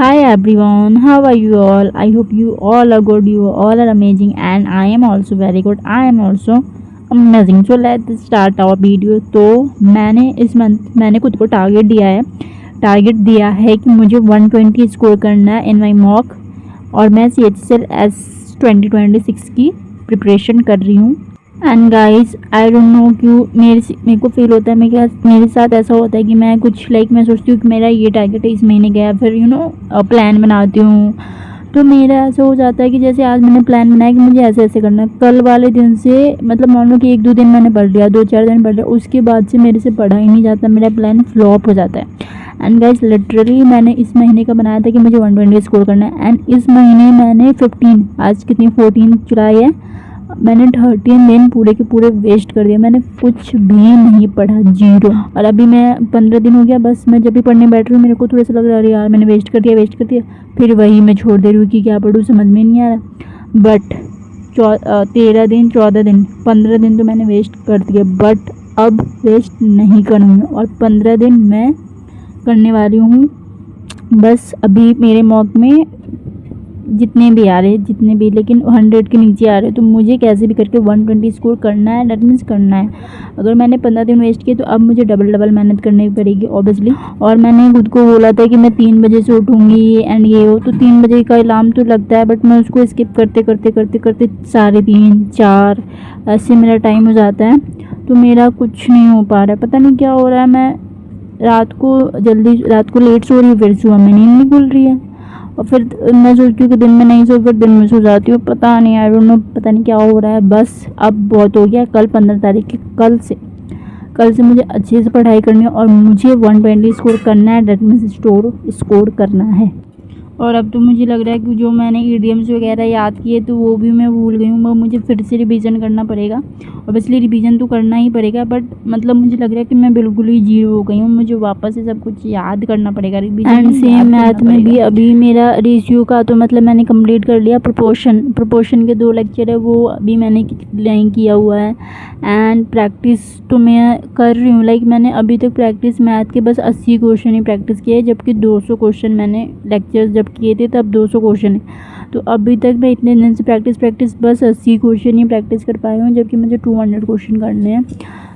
Hi everyone, how are you all? I hope you all are good, you all are amazing, and I am also very good. I am also amazing. So let's start our video. तो मैंने इस month मैंने खुद को target दिया है कि मुझे 120 स्कोर करना है इन माई मॉक, और मैं CHSL 2026 की प्रिपरेशन कर रही हूँ। And guys I don't know क्यों मेरे को फील होता है मेरे साथ ऐसा होता है कि मैं कुछ मैं सोचती हूँ कि मेरा ये टारगेट है इस महीने का, फिर प्लान बनाती हूँ। तो मेरा ऐसा हो जाता है कि जैसे आज मैंने प्लान बनाया कि मुझे ऐसे ऐसे करना है, कल वाले दिन से मतलब मान लो कि 1-2 दिन मैंने पढ़ लिया, 2-4 दिन पढ़ लिया, उसके बाद से मेरे से पढ़ा ही नहीं जाता, मेरा प्लान फ्लॉप हो जाता है। एंड गाइस लिटरली मैंने इस महीने का बनाया था कि मुझे 120 स्कोर करना है, एंड इस महीने मैंने 15 आज कितनी 14 जुलाई है, मैंने 13 दिन पूरे के पूरे वेस्ट कर दिए। मैंने कुछ भी नहीं पढ़ा, जीरो। और अभी मैं 15 दिन हो गया, बस मैं जब भी पढ़ने बैठ रही हूँ मेरे को थोड़ा सा लग रहा है यार मैंने वेस्ट कर दिया, फिर वही मैं छोड़ दे रही हूँ कि क्या पढ़ूँ, समझ में नहीं आ रहा। बट 13 दिन 14 दिन 15 दिन तो मैंने वेस्ट कर दिया, बट अब वेस्ट नहीं करूँगी और 15 दिन मैं करने वाली हूँ। बस अभी मेरे मॉक में जितने भी लेकिन 100 के नीचे आ रहे, तो मुझे कैसे भी करके 120 स्कोर करना है, दैट मीन्स करना है। अगर मैंने 15 दिन वेस्ट किए तो अब मुझे डबल मेहनत करनी पड़ेगी ऑब्वियसली। और मैंने खुद को बोला था कि मैं 3 बजे से उठूँगी एंड ये हो, तो 3 बजे का अलार्म तो लगता है, बट मैं उसको स्किप करते 3:30 4 ऐसे मेरा टाइम हो जाता है। तो मेरा कुछ नहीं हो पा रहा है, पता नहीं क्या हो रहा है। मैं रात को लेट सो रही हूँ, फिर सुबह में नींद नहीं खुल रही है, और फिर मैं सोचती हूँ कि दिन में नहीं सो, फिर दिन में सो जाती हूँ। पता नहीं, आई डोंट नो, पता नहीं क्या हो रहा है। बस अब बहुत हो गया। कल 15 तारीख की कल से मुझे अच्छे से पढ़ाई करनी है और मुझे 120 स्कोर करना है, दैट मीन्स स्कोर करना है। और अब तो मुझे लग रहा है कि जो मैंने ईडियम्स वगैरह याद किए तो वो भी मैं भूल गई हूँ, वो मुझे फिर से रिवीजन करना पड़ेगा। ऑब्वियसली रिवीजन तो करना ही पड़ेगा, बट मतलब मुझे लग रहा है कि मैं बिल्कुल ही जीरो हो गई हूँ, मुझे वापस से सब कुछ याद करना पड़ेगा रिवीजन। एंड सेम मैथ में भी अभी मेरा रेशियो का तो मतलब मैंने कंप्लीट कर लिया। प्रोपोर्शन के 2 लेक्चर है, वो अभी मैंने नहीं किया हुआ है। एंड प्रैक्टिस तो मैं कर रही हूँ, मैंने अभी तक प्रैक्टिस मैथ के बस 80 क्वेश्चन ही प्रैक्टिस किए, जबकि 200 क्वेश्चन मैंने लेक्चर्स जब किए थे तब 200 क्वेश्चन है। तो अभी तक मैं इतने दिन से प्रैक्टिस बस 80 क्वेश्चन ही प्रैक्टिस कर पाई हूँ, जबकि मुझे 200 क्वेश्चन करने हैं।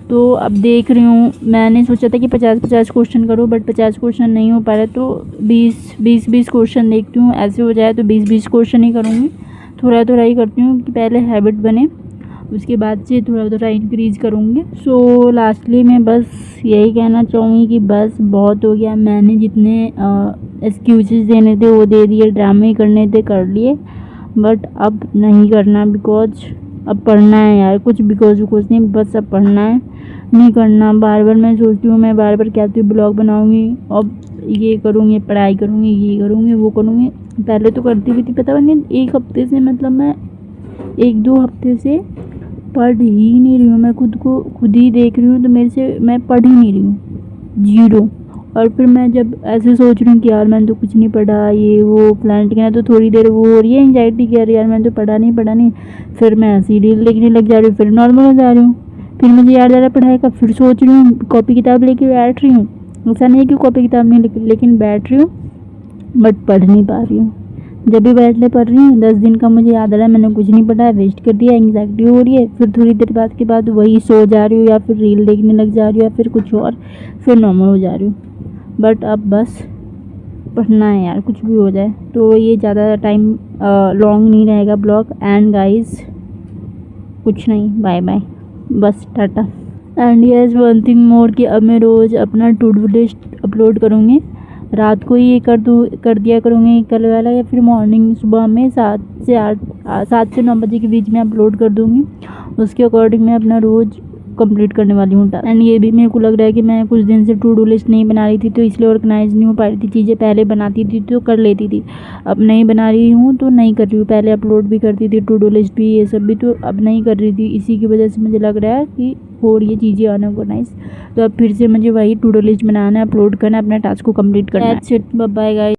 तो अब देख रही हूँ, मैंने सोचा था कि 50 क्वेश्चन करूँ, बट 50 क्वेश्चन नहीं हो पा रहा, तो 20 क्वेश्चन देखती हूँ। ऐसे हो जाए तो 20 क्वेश्चन ही करूँगी, थोड़ा ही करती हूँ कि पहले हैबिट बने, उसके बाद से थोड़ा इंक्रीज़ करूँगी। सो लास्टली मैं बस यही कहना चाहूँगी कि बस बहुत हो गया। मैंने जितने एक्सक्यूज़ेस देने थे वो दे दिए, ड्रामे करने थे कर लिए, बट अब नहीं करना, बिकॉज अब पढ़ना है यार, कुछ बिकॉज नहीं, बस अब पढ़ना है, नहीं करना। बार बार मैं सोचती हूँ, मैं बार बार कहती हूँ ब्लॉग बनाऊँगी, अब ये करूँगी, पढ़ाई करूँगी, ये करूँगी, वो करूँगी। पहले तो करती भी थी, पता नहीं 1 हफ्ते से, मतलब मैं 1-2 हफ्ते से पढ़ ही नहीं रही हूँ। मैं खुद ही देख रही हूँ, तो मेरे से मैं पढ़ ही नहीं रही हूँ, जीरो। और फिर मैं जब ऐसे सोच रही हूँ कि यार मैंने तो कुछ नहीं पढ़ा, ये वो प्लान टिकना, तो थोड़ी देर वो हो रही है एंजाइटी की, यार मैंने तो पढ़ा नहीं। फिर मैं ऐसे ही रील देखने लग जा रही हूँ, फिर नॉर्मल हो जा रही हूँ, फिर मुझे याद आ रहा पढ़ाई का, फिर सोच रही हूँ, कॉपी किताब लेके बैठ रही हूँ। ऐसा नहीं है कि कॉपी किताब नहीं लेकिन बैठ रही हूँ, बट पढ़ नहीं पा रही हूँ। जब भी बैठने पढ़ रही हूँ 10 दिन का मुझे याद आ रहा है मैंने कुछ नहीं पढ़ा, वेस्ट कर दिया, एंग्जाइटी हो रही है, फिर थोड़ी देर बाद के बाद वही सो जा रही हूँ, या फिर रील देखने लग जा रही हूँ, या फिर कुछ और, फिर नॉर्मल हो जा रही हूँ। बट अब बस पढ़ना है यार, कुछ भी हो जाए। तो ये ज़्यादा टाइम लॉन्ग नहीं रहेगा ब्लॉग। एंड गाइज कुछ नहीं, बाय बाय, बस Tata. And yes one thing more कि अब मैं रोज़ अपना टू डू लिस्ट अपलोड करूँगी, रात को ही ये कर दिया करूँगी कल वाला, या फिर मॉर्निंग सुबह में 7 से 9 बजे के बीच में अपलोड कर दूँगी। उसके अकॉर्डिंग मैं अपना रोज़ कंप्लीट करने वाली हूँ टास्क। एंड ये भी मेरे को लग रहा है कि मैं कुछ दिन से टू डू लिस्ट नहीं बना रही थी, तो इसलिए ऑर्गेनाइज नहीं हो पा रही थी चीज़ें। पहले बनाती थी तो कर लेती थी, अब नहीं बना रही हूँ तो नहीं कर रही हूँ। पहले अपलोड भी करती थी, टू डू लिस्ट भी, ये सब भी, तो अब नहीं कर रही थी। इसी की वजह से मुझे लग रहा है कि हो रही है चीज़ें अनऑर्गेनाइज, तो अब फिर से मुझे वही टू डू लिस्ट बनाना है, अपलोड करना है, अपने टास्क को कंप्लीट करना है। Bye bye guys.